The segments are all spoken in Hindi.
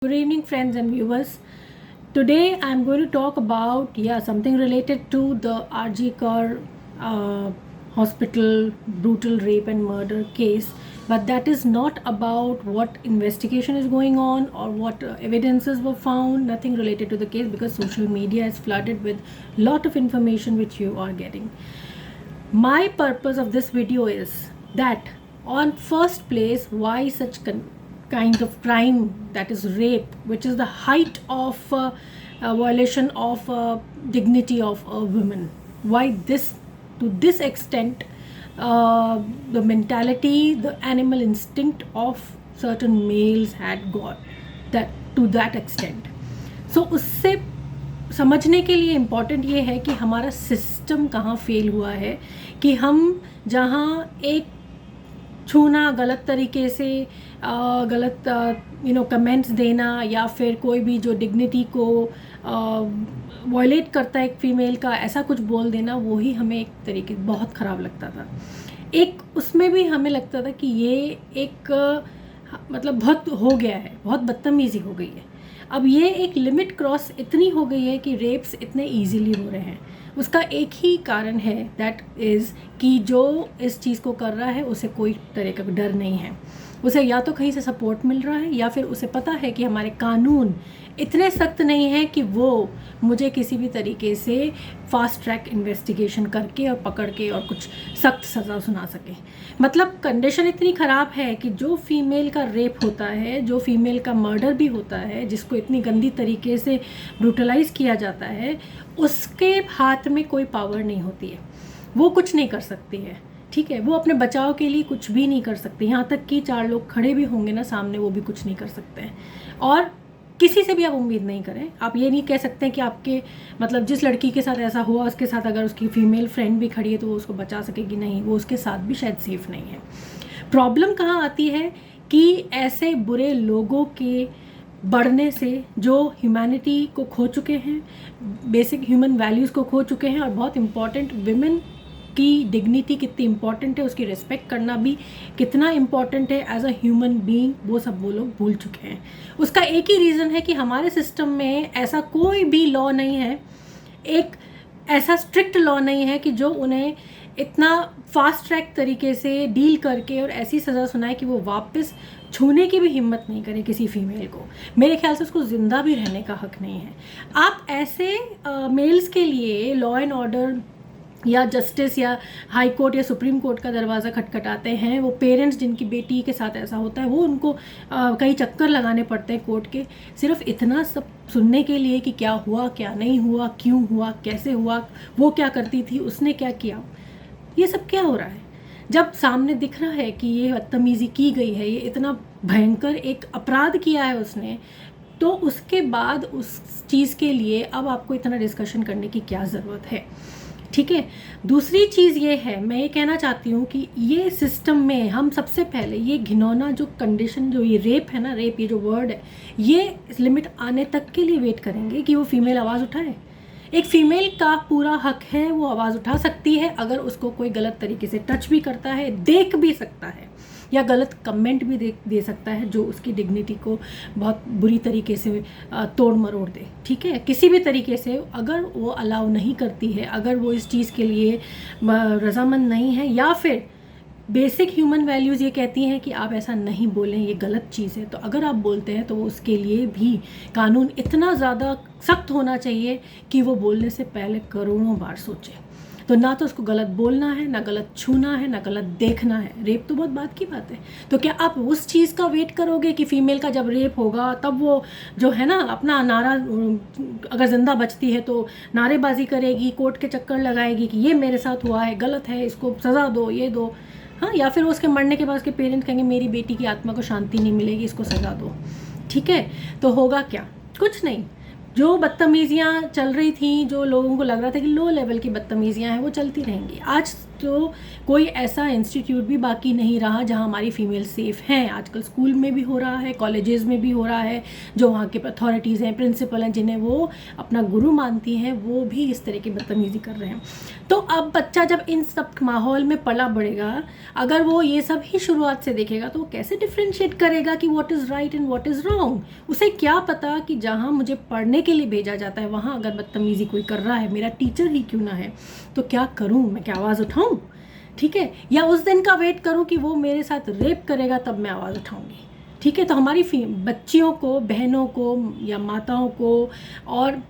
Good evening, friends and viewers. Today I am going to talk about something related to the RG Kar hospital brutal rape and murder case, but that is not about what investigation is going on or what evidences were found. Nothing related to the case because social media is flooded with lot of information which you are getting. My purpose of this video is that on first place, why such kind of crime, that is rape, which is the height of violation of dignity of a woman, why this to this extent, the mentality, the animal instinct of certain males had got that to that extent. So उससे समझने के लिए इम्पॉर्टेंट ये है कि हमारा सिस्टम कहाँ फेल हुआ है, कि हम जहाँ एक छूना, गलत तरीके से गलत कमेंट्स देना या फिर कोई भी जो डिग्निटी को वायलेट करता है एक फीमेल का, ऐसा कुछ बोल देना, वो ही हमें एक तरीके बहुत ख़राब लगता था। एक उसमें भी हमें लगता था कि ये एक मतलब बहुत हो गया है, बहुत बदतमीज़ी हो गई है। अब ये एक लिमिट क्रॉस इतनी हो गई है कि रेप्स इतने ईजीली हो रहे हैं। उसका एक ही कारण है, दैट इज़ कि जो इस चीज़ को कर रहा है उसे कोई तरह का डर नहीं है। उसे या तो कहीं से सपोर्ट मिल रहा है या फिर उसे पता है कि हमारे कानून इतने सख्त नहीं हैं कि वो मुझे किसी भी तरीके से फास्ट ट्रैक इन्वेस्टिगेशन करके और पकड़ के और कुछ सख्त सज़ा सुना सके। मतलब कंडीशन इतनी ख़राब है कि जो फीमेल का रेप होता है, जो फीमेल का मर्डर भी होता है, जिसको इतनी गंदी तरीके से ब्रूटलाइज़ किया जाता है, उसके हाथ में कोई पावर नहीं होती है, वो कुछ नहीं कर सकती है। ठीक है, वो अपने बचाव के लिए कुछ भी नहीं कर सकती, यहाँ तक कि 4 लोग खड़े भी होंगे ना सामने, वो भी कुछ नहीं कर सकते हैं। और किसी से भी आप उम्मीद नहीं करें। आप ये नहीं कह सकते हैं कि आपके मतलब जिस लड़की के साथ ऐसा हुआ उसके साथ अगर उसकी फीमेल फ्रेंड भी खड़ी है तो वो उसको बचा सकेगी, नहीं, वो उसके साथ भी शायद सेफ़ नहीं है। प्रॉब्लम कहाँ आती है कि ऐसे बुरे लोगों के बढ़ने से जो ह्यूमैनिटी को खो चुके हैं, बेसिक ह्यूमन वैल्यूज़ को खो चुके हैं, और बहुत इम्पॉर्टेंट विमेन की डिग्निटी कितनी इम्पॉर्टेंट है, उसकी रिस्पेक्ट करना भी कितना इम्पॉर्टेंट है एज अ ह्यूमन बीइंग, वो लोग भूल चुके हैं। उसका एक ही रीज़न है कि हमारे सिस्टम में ऐसा कोई भी लॉ नहीं है, एक ऐसा स्ट्रिक्ट लॉ नहीं है कि जो उन्हें इतना फास्ट ट्रैक तरीके से डील करके और ऐसी सज़ा सुनाए कि वो वापस छूने की भी हिम्मत नहीं करे किसी फीमेल को। मेरे ख्याल से उसको ज़िंदा भी रहने का हक नहीं है। आप ऐसे मेल्स के लिए लॉ एंड ऑर्डर या जस्टिस या हाई कोर्ट या सुप्रीम कोर्ट का दरवाज़ा खटखटाते हैं, वो पेरेंट्स जिनकी बेटी के साथ ऐसा होता है, वो उनको कई चक्कर लगाने पड़ते हैं कोर्ट के, सिर्फ इतना सब सुनने के लिए कि क्या हुआ, क्या नहीं हुआ, क्यों हुआ, कैसे हुआ, वो क्या करती थी, उसने क्या किया। ये सब क्या हो रहा है जब सामने दिख रहा है कि ये बदतमीज़ी की गई है, ये इतना भयंकर एक अपराध किया है उसने, तो उसके बाद उस चीज़ के लिए अब आपको इतना डिस्कशन करने की क्या ज़रूरत है। ठीक है, दूसरी चीज़ ये है, मैं ये कहना चाहती हूँ कि ये सिस्टम में हम सबसे पहले ये घिनौना जो कंडीशन, जो ये रेप है ना, रेप ये जो वर्ड है, ये लिमिट आने तक के लिए वेट करेंगे कि वो फीमेल आवाज़ उठाए। एक फ़ीमेल का पूरा हक है, वो आवाज़ उठा सकती है अगर उसको कोई गलत तरीके से टच भी करता है, देख भी सकता है, या गलत कमेंट भी दे सकता है जो उसकी डिग्निटी को बहुत बुरी तरीके से तोड़ मरोड़ दे। ठीक है, किसी भी तरीके से अगर वो अलाउ नहीं करती है, अगर वो इस चीज़ के लिए रजामंद नहीं है, या फिर बेसिक ह्यूमन वैल्यूज़ ये कहती हैं कि आप ऐसा नहीं बोलें, ये गलत चीज़ है, तो अगर आप बोलते हैं तो वो उसके लिए भी कानून इतना ज़्यादा सख्त होना चाहिए कि वो बोलने से पहले करोड़ों बार सोचे। तो ना तो उसको गलत बोलना है, ना गलत छूना है, ना गलत देखना है। रेप तो बहुत बात की बात है, तो क्या आप उस चीज़ का वेट करोगे कि फ़ीमेल का जब रेप होगा तब वो जो है ना अपना नारा, अगर ज़िंदा बचती है तो नारेबाजी करेगी, कोर्ट के चक्कर लगाएगी कि ये मेरे साथ हुआ है, गलत है, इसको सज़ा दो, ये दो, हाँ, या फिर उसके मरने के बाद उसके पेरेंट्स कहेंगे मेरी बेटी की आत्मा को शांति नहीं मिलेगी, इसको सज़ा दो। ठीक है, तो होगा क्या? कुछ नहीं। जो बदतमीज़ियाँ चल रही थी, जो लोगों को लग रहा था कि लो लेवल की बदतमीज़ियाँ हैं, वो चलती रहेंगी। आज तो कोई ऐसा इंस्टीट्यूट भी बाकी नहीं रहा जहाँ हमारी फ़ीमेल सेफ़ हैं। आजकल स्कूल में भी हो रहा है, कॉलेजेस में भी हो रहा है। जो वहाँ के अथॉरिटीज़ हैं, प्रिंसिपल हैं, जिन्हें वो अपना गुरु मानती हैं, वो भी इस तरह की बदतमीज़ी कर रहे हैं। तो अब बच्चा जब इन सब माहौल में पला बढ़ेगा, अगर वो ये सब ही शुरुआत से देखेगा तो वो कैसे डिफ्रेंशिएट करेगा कि what is right and what is wrong. उसे क्या पता कि जहाँ मुझे पढ़ने के लिए भेजा जाता है वहाँ अगर बदतमीज़ी कोई कर रहा है, मेरा टीचर ही क्यों ना है, तो क्या करूँ? मैं क्या आवाज़ उठाऊँ? ठीक है, या उस दिन का वेट करूँ कि वो मेरे साथ रेप करेगा तब मैं आवाज़ उठाऊँगी। ठीक है, तो हमारी बच्चियों को, बहनों को या माताओं को और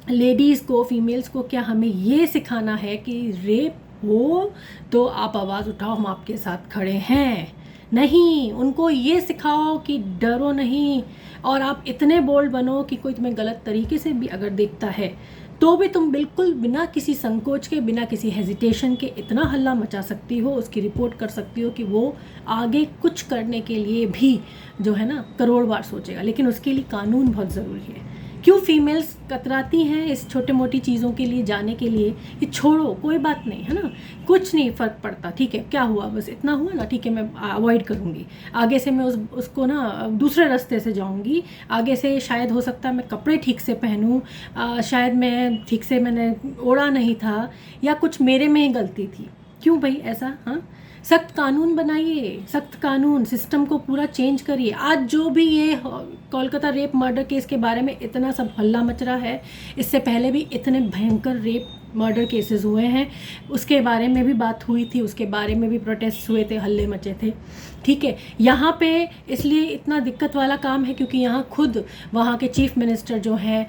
लेडीज़ को, फीमेल्स को क्या हमें ये सिखाना है कि रेप हो तो आप आवाज़ उठाओ, हम आपके साथ खड़े हैं? नहीं, उनको ये सिखाओ कि डरो नहीं और आप इतने बोल्ड बनो कि कोई तुम्हें गलत तरीके से भी अगर देखता है तो भी तुम बिल्कुल बिना किसी संकोच के, बिना किसी हेजिटेशन के इतना हल्ला मचा सकती हो, उसकी रिपोर्ट कर सकती हो कि वो आगे कुछ करने के लिए भी जो है ना करोड़ बार सोचेगा। लेकिन उसके लिए कानून बहुत ज़रूरी है। क्यों फीमेल्स कतराती हैं इस छोटे मोटी चीज़ों के लिए जाने के लिए? ये छोड़ो, कोई बात नहीं है ना, कुछ नहीं फ़र्क पड़ता। ठीक है, क्या हुआ, बस इतना हुआ ना, ठीक है, मैं अवॉइड करूँगी, आगे से मैं उसको ना दूसरे रास्ते से जाऊँगी, आगे से शायद हो सकता है मैं कपड़े ठीक से पहनूँ, शायद मैं ठीक से मैंने ओढ़ा नहीं था, या कुछ मेरे में ही गलती थी। क्यों भाई ऐसा? हाँ, सख्त कानून बनाइए, सख्त कानून, सिस्टम को पूरा चेंज करिए। आज जो भी ये कोलकाता रेप मर्डर केस के बारे में इतना सब हल्ला मच रहा है, इससे पहले भी इतने भयंकर रेप मर्डर केसेस हुए हैं, उसके बारे में भी बात हुई थी, उसके बारे में भी प्रोटेस्ट हुए थे, हल्ले मचे थे। ठीक है, यहाँ पे इसलिए इतना दिक्कत वाला काम है क्योंकि यहाँ खुद वहाँ के चीफ मिनिस्टर जो हैं,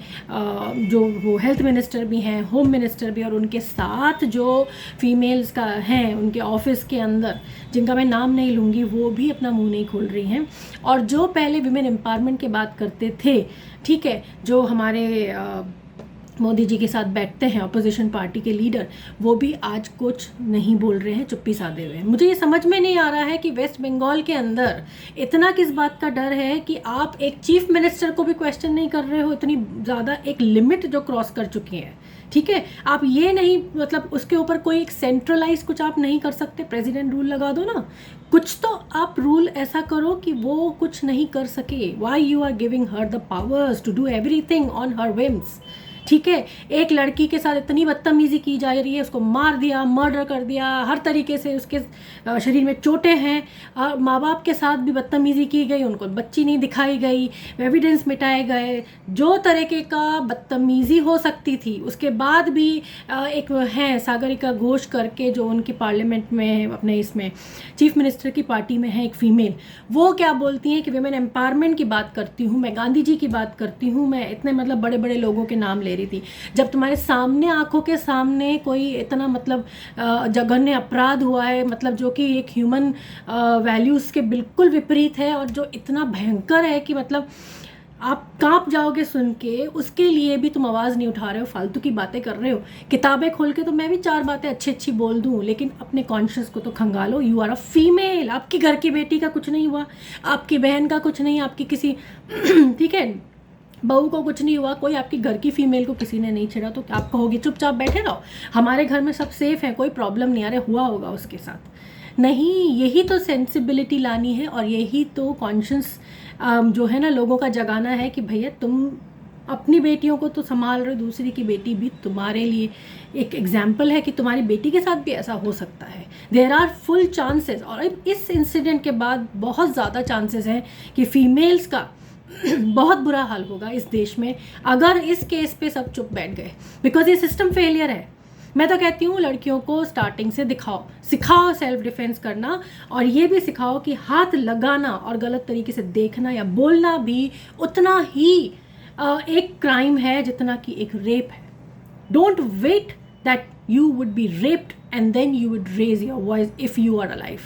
जो वो हेल्थ मिनिस्टर भी हैं, होम मिनिस्टर भी, और उनके साथ जो फीमेल्स का हैं उनके ऑफिस के अंदर, जिनका मैं नाम नहीं लूँगी, वो भी अपना मुंह नहीं खोल रही हैं। और जो पहले विमेन एम्पावरमेंट की बात करते थे, ठीक है, जो हमारे मोदी जी के साथ बैठते हैं अपोजिशन पार्टी के लीडर, वो भी आज कुछ नहीं बोल रहे हैं, चुप्पी साधे हुए हैं। मुझे ये समझ में नहीं आ रहा है कि वेस्ट बंगाल के अंदर इतना किस बात का डर है कि आप एक चीफ मिनिस्टर को भी क्वेश्चन नहीं कर रहे हो। इतनी ज़्यादा एक लिमिट जो क्रॉस कर चुकी है। ठीक है, आप ये नहीं, मतलब उसके ऊपर कोई एक सेंट्रलाइज कुछ आप नहीं कर सकते? प्रेसिडेंट रूल लगा दो ना, कुछ तो आप रूल ऐसा करो कि वो कुछ नहीं कर सके। Why you are giving her the powers to do everything on her whims? ठीक है, एक लड़की के साथ इतनी बदतमीज़ी की जा रही है, उसको मार दिया, मर्डर कर दिया, हर तरीके से उसके शरीर में चोटें हैं, और माँ बाप के साथ भी बदतमीज़ी की गई, उनको बच्ची नहीं दिखाई गई, एविडेंस मिटाए गए, जो तरीके का बदतमीज़ी हो सकती थी। उसके बाद भी एक हैं सागरिका घोष करके, जो उनकी पार्लियामेंट में अपने इसमें चीफ मिनिस्टर की पार्टी में है एक फ़ीमेल, वो क्या बोलती हैं कि विमेन एम्पावरमेंट की बात करती हूँ मैं, गांधी जी की बात करती हूँ मैं, इतने मतलब बड़े बड़े लोगों के नाम ले रही थी। जब तुम्हारे सामने, आंखों के सामने कोई इतना मतलब जघन्य अपराध हुआ है, मतलब जो कि एक ह्यूमन वैल्यूज़ के बिल्कुल विपरीत है, और जो इतना भयंकर है कि मतलब आप कांप जाओगे सुन के, उसके लिए भी तुम आवाज़ नहीं उठा रहे हो, फालतू की बातें कर रहे हो। किताबें खोल के तो मैं भी 4 बातें अच्छी अच्छी बोल दूँ, लेकिन अपने कॉन्शियस को तो खंगालो। यू आर अ फीमेल, आपकी घर की बेटी का कुछ नहीं हुआ, आपकी बहन का कुछ नहीं, आपकी किसी ठीक है बहू को कुछ नहीं हुआ, कोई आपकी घर की फीमेल को किसी ने नहीं छेड़ा, तो आप कहोगे चुपचाप बैठे रहो, हमारे घर में सब सेफ है, कोई प्रॉब्लम नहीं, आ रहा, हुआ होगा उसके साथ। नहीं, यही तो सेंसिबिलिटी लानी है, और यही तो कॉन्शियस जो है ना लोगों का जगाना है कि भैया तुम अपनी बेटियों को तो संभाल रहे हो, दूसरी की बेटी भी तुम्हारे लिए एक एग्जाम्पल है कि तुम्हारी बेटी के साथ भी ऐसा हो सकता है। देयर आर फुल चांसेस, और इस इंसिडेंट के बाद बहुत ज़्यादा चांसेस हैं कि फीमेल्स का बहुत बुरा हाल होगा इस देश में अगर इस केस पे सब चुप बैठ गए, बिकॉज ये सिस्टम फेलियर है। मैं तो कहती हूँ लड़कियों को स्टार्टिंग से सिखाओ सेल्फ डिफेंस करना, और ये भी सिखाओ कि हाथ लगाना और गलत तरीके से देखना या बोलना भी उतना ही एक क्राइम है जितना कि एक रेप है। Don't wait that you would be raped and then you would raise your voice if you are alive.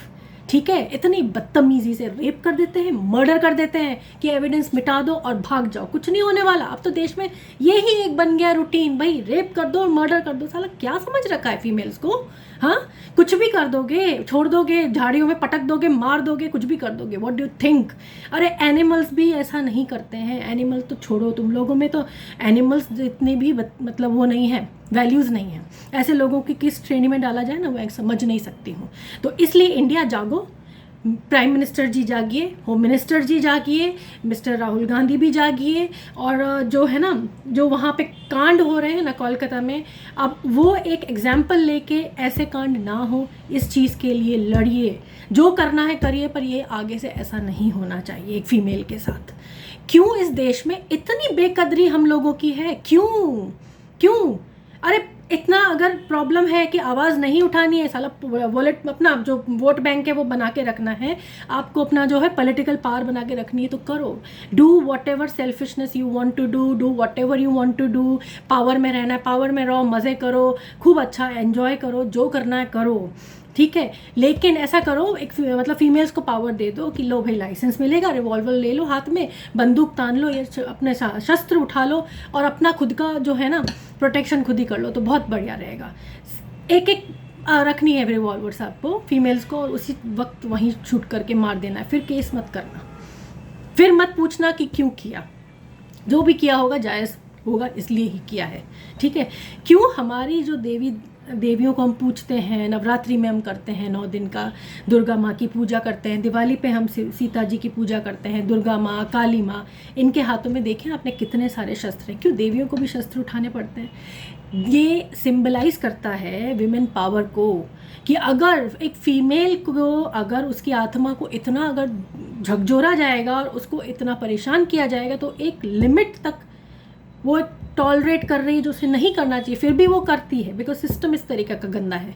ठीक है, इतनी बदतमीजी से रेप कर देते हैं, मर्डर कर देते हैं कि एविडेंस मिटा दो और भाग जाओ, कुछ नहीं होने वाला। अब तो देश में यही एक बन गया रूटीन, भाई रेप कर दो और मर्डर कर दो। साला क्या समझ रखा है फीमेल्स को? हाँ, कुछ भी कर दोगे, छोड़ दोगे, झाड़ियों में पटक दोगे, मार दोगे, कुछ भी कर दोगे। What do you think? अरे एनिमल्स भी ऐसा नहीं करते हैं। एनिमल तो छोड़ो, तुम लोगों में तो एनिमल्स इतने भी मतलब वो नहीं है, वैल्यूज़ नहीं है। ऐसे लोगों की किस श्रेणी में डाला जाए ना, मैं समझ नहीं सकती हूँ। तो इसलिए इंडिया जागो, प्राइम मिनिस्टर जी जागिए, होम मिनिस्टर जी जागिए, मिस्टर राहुल गांधी भी जागिए, और जो है ना, जो वहाँ पे कांड हो रहे हैं ना कोलकाता में, अब वो एक एग्जाम्पल लेके ऐसे कांड ना हो, इस चीज़ के लिए लड़िए, जो करना है करिए, पर ये आगे से ऐसा नहीं होना चाहिए एक फीमेल के साथ। क्यों इस देश में इतनी बेकदरी हम लोगों की है? क्यों क्यों? अरे इतना अगर प्रॉब्लम है कि आवाज़ नहीं उठानी है, साला वोलेट अपना जो वोट बैंक है वो बना के रखना है, आपको अपना जो है पॉलिटिकल पावर बना के रखनी है, तो करो, do whatever selfishness you want to do whatever you want to do. Power में रहना है, पावर में रहो, मज़े करो, खूब अच्छा एंजॉय करो, जो करना है करो, ठीक है। लेकिन ऐसा करो, एक मतलब फीमेल्स को पावर दे दो कि लो भाई लाइसेंस मिलेगा, रिवॉल्वर ले लो हाथ में, बंदूक तान लो, ये अपने शस्त्र उठा लो और अपना खुद का जो है ना प्रोटेक्शन खुद ही कर लो, तो बहुत बढ़िया रहेगा। एक एक रखनी है रिवॉल्वर्स आपको फीमेल्स को, और उसी वक्त वहीं शूट करके मार देना है, फिर केस मत करना, फिर मत पूछना कि क्यों किया। जो भी किया होगा जायज़ होगा, इसलिए ही किया है, ठीक है। क्यों हमारी जो देवियों को हम पूछते हैं, नवरात्रि में हम करते हैं 9 दिन का दुर्गा माँ की पूजा करते हैं, दिवाली पे हम सीता जी की पूजा करते हैं, दुर्गा माँ, काली माँ, इनके हाथों में देखें आपने कितने सारे शस्त्र हैं, क्यों देवियों को भी शस्त्र उठाने पड़ते हैं? ये सिंबलाइज करता है विमेन पावर को, कि अगर एक फीमेल को, अगर उसकी आत्मा को इतना अगर झकझोरा जाएगा और उसको इतना परेशान किया जाएगा, तो एक लिमिट तक वो टॉलरेट कर रही है जो उसे नहीं करना चाहिए, फिर भी वो करती है, बिकॉज सिस्टम इस तरीके का गंदा है।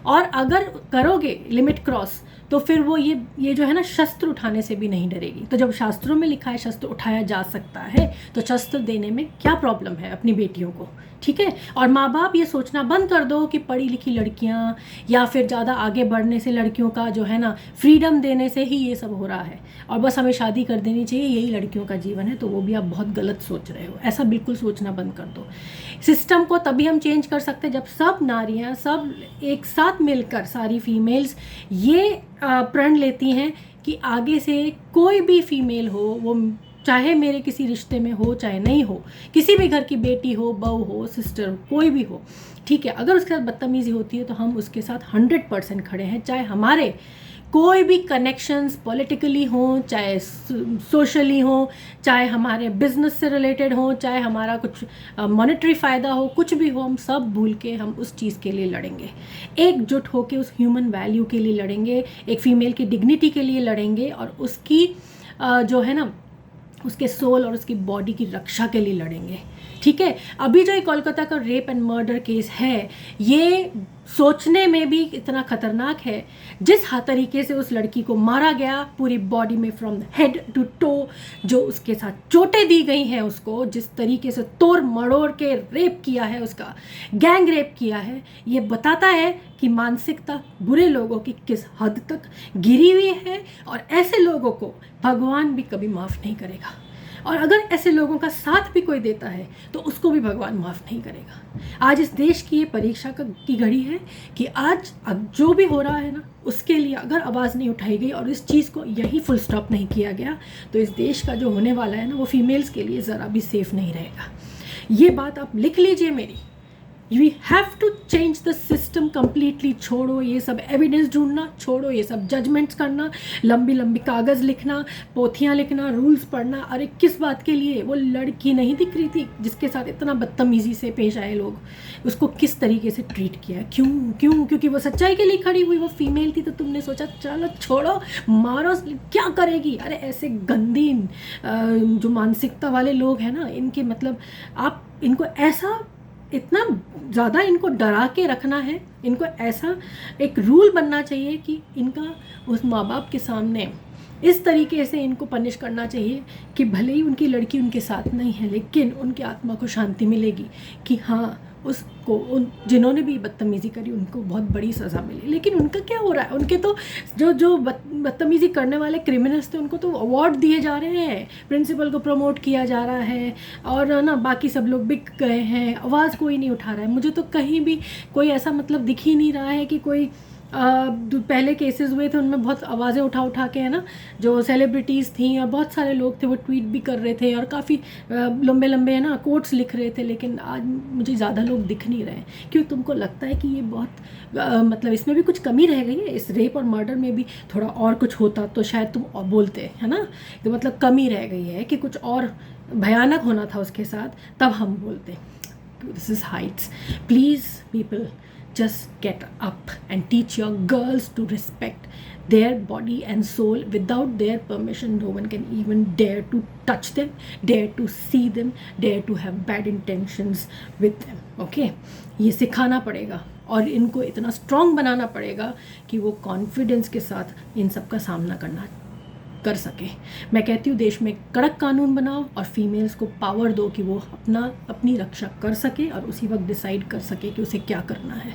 और अगर करोगे लिमिट क्रॉस, तो फिर वो ये जो है ना शस्त्र उठाने से भी नहीं डरेगी। तो जब शास्त्रों में लिखा है शस्त्र उठाया जा सकता है, तो शस्त्र देने में क्या प्रॉब्लम है अपनी बेटियों को, ठीक है। और माँ बाप ये सोचना बंद कर दो कि पढ़ी लिखी लड़कियाँ या फिर ज़्यादा आगे बढ़ने से लड़कियों का जो है ना फ्रीडम देने से ही ये सब हो रहा है, और बस हमें शादी कर देनी चाहिए, यही लड़कियों का जीवन है। तो वो भी आप बहुत गलत सोच रहे हो, ऐसा बिल्कुल सोचना बंद कर दो। सिस्टम को तभी हम चेंज कर सकते हैं जब सब नारियाँ, सब एक साथ मिलकर, सारी फीमेल्स ये प्रण लेती हैं कि आगे से कोई भी फीमेल हो, वो चाहे मेरे किसी रिश्ते में हो चाहे नहीं हो, किसी भी घर की बेटी हो, बहू हो, सिस्टर, कोई भी हो, ठीक है, अगर उसके साथ बदतमीज़ी होती है तो हम उसके साथ 100% खड़े हैं, चाहे हमारे कोई भी कनेक्शंस पॉलिटिकली हों, चाहे सोशली हों, चाहे हमारे बिजनेस से रिलेटेड हों, चाहे हमारा कुछ मॉनेटरी फ़ायदा हो, कुछ भी हो, हम सब भूल के हम उस चीज़ के लिए लड़ेंगे, एकजुट होकर उस ह्यूमन वैल्यू के लिए लड़ेंगे, एक फ़ीमेल की डिग्निटी के लिए लड़ेंगे, और उसकी जो है ना उसके सोल और उसकी बॉडी की रक्षा के लिए लड़ेंगे, ठीक है। अभी जो ये कोलकाता का रेप एंड मर्डर केस है, ये सोचने में भी इतना खतरनाक है, जिस तरीके से उस लड़की को मारा गया, पूरी बॉडी में फ्रॉम हेड टू टो, जो उसके साथ चोटें दी गई हैं, उसको जिस तरीके से तोड़ मड़ोड़ के रेप किया है, उसका गैंग रेप किया है, ये बताता है कि मानसिकता बुरे लोगों की किस हद तक गिरी हुई है, और ऐसे लोगों को भगवान भी कभी माफ़ नहीं करेगा, और अगर ऐसे लोगों का साथ भी कोई देता है तो उसको भी भगवान माफ़ नहीं करेगा। आज इस देश की ये परीक्षा की घड़ी है कि आज अब जो भी हो रहा है ना, उसके लिए अगर आवाज़ नहीं उठाई गई और इस चीज़ को यही फुल स्टॉप नहीं किया गया, तो इस देश का जो होने वाला है ना, वो फीमेल्स के लिए ज़रा भी सेफ नहीं रहेगा। ये बात आप लिख लीजिए मेरी। We have to change the system completely. छोड़ो ये सब एविडेंस ढूंढना, छोड़ो ये सब जजमेंट्स करना, लंबी लंबी कागज़ लिखना, पोथियाँ लिखना, रूल्स पढ़ना। अरे किस बात के लिए? वो लड़की नहीं दिख रही थी जिसके साथ इतना बदतमीज़ी से पेश आए लोग, उसको किस तरीके से ट्रीट किया? क्यों क्यों? क्योंकि वो सच्चाई के लिए खड़ी हुई, वो फीमेल थी, तो तुमने सोचा चलो छोड़ो, मारो, क्या करेगी? अरे ऐसे गंदी जो मानसिकता वाले लोग हैं ना, इनके मतलब आप इनको ऐसा इतना ज़्यादा इनको डरा के रखना है, इनको ऐसा एक रूल बनना चाहिए कि इनका उस माँ बाप के सामने इस तरीके से इनको पनिश करना चाहिए कि भले ही उनकी लड़की उनके साथ नहीं है, लेकिन उनकी आत्मा को शांति मिलेगी कि हाँ उसको उन जिन्होंने भी बदतमीज़ी करी उनको बहुत बड़ी सज़ा मिली। लेकिन उनका क्या हो रहा है? उनके तो जो बदतमीज़ी करने वाले क्रिमिनल्स थे उनको तो अवार्ड दिए जा रहे हैं, प्रिंसिपल को प्रमोट किया जा रहा है, और ना बाकी सब लोग बिक गए हैं, आवाज़ कोई नहीं उठा रहा है। मुझे तो कहीं भी कोई ऐसा मतलब दिख ही नहीं रहा है कि कोई पहले केसेस हुए थे उनमें बहुत आवाज़ें उठा उठा के, है ना, जो सेलिब्रिटीज़ थी और बहुत सारे लोग थे वो ट्वीट भी कर रहे थे और काफ़ी लंबे लंबे, है ना, कोट्स लिख रहे थे। लेकिन आज मुझे ज़्यादा लोग दिख नहीं रहे हैं। क्यों तुमको लगता है कि ये बहुत मतलब इसमें भी कुछ कमी रह गई है? इस रेप और मर्डर में भी थोड़ा और कुछ होता तो शायद तुम और बोलते, है ना। तो मतलब कमी रह गई है कि कुछ और भयानक होना था उसके साथ, तब हम बोलते। This is heights. Please, people, just get up and teach your girls to respect their body and soul. Without their permission, no one can even dare to touch them, dare to see them, dare to have bad intentions with them. Okay? ये सिखाना पड़ेगा और इनको इतना स्ट्रॉन्ग बनाना पड़ेगा कि वो कॉन्फिडेंस के साथ इन सब का सामना करना कर सके। मैं कहती हूँ देश में कड़क कानून बनाओ और फीमेल्स को पावर दो कि वो अपनी रक्षा कर सके और उसी वक्त डिसाइड कर सके कि उसे क्या करना है।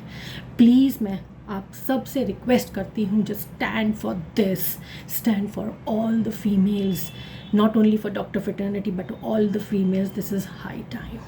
प्लीज़ मैं आप सब से रिक्वेस्ट करती हूँ, just stand for this, stand for all the females, not only for doctor fraternity but all the females. This is high time.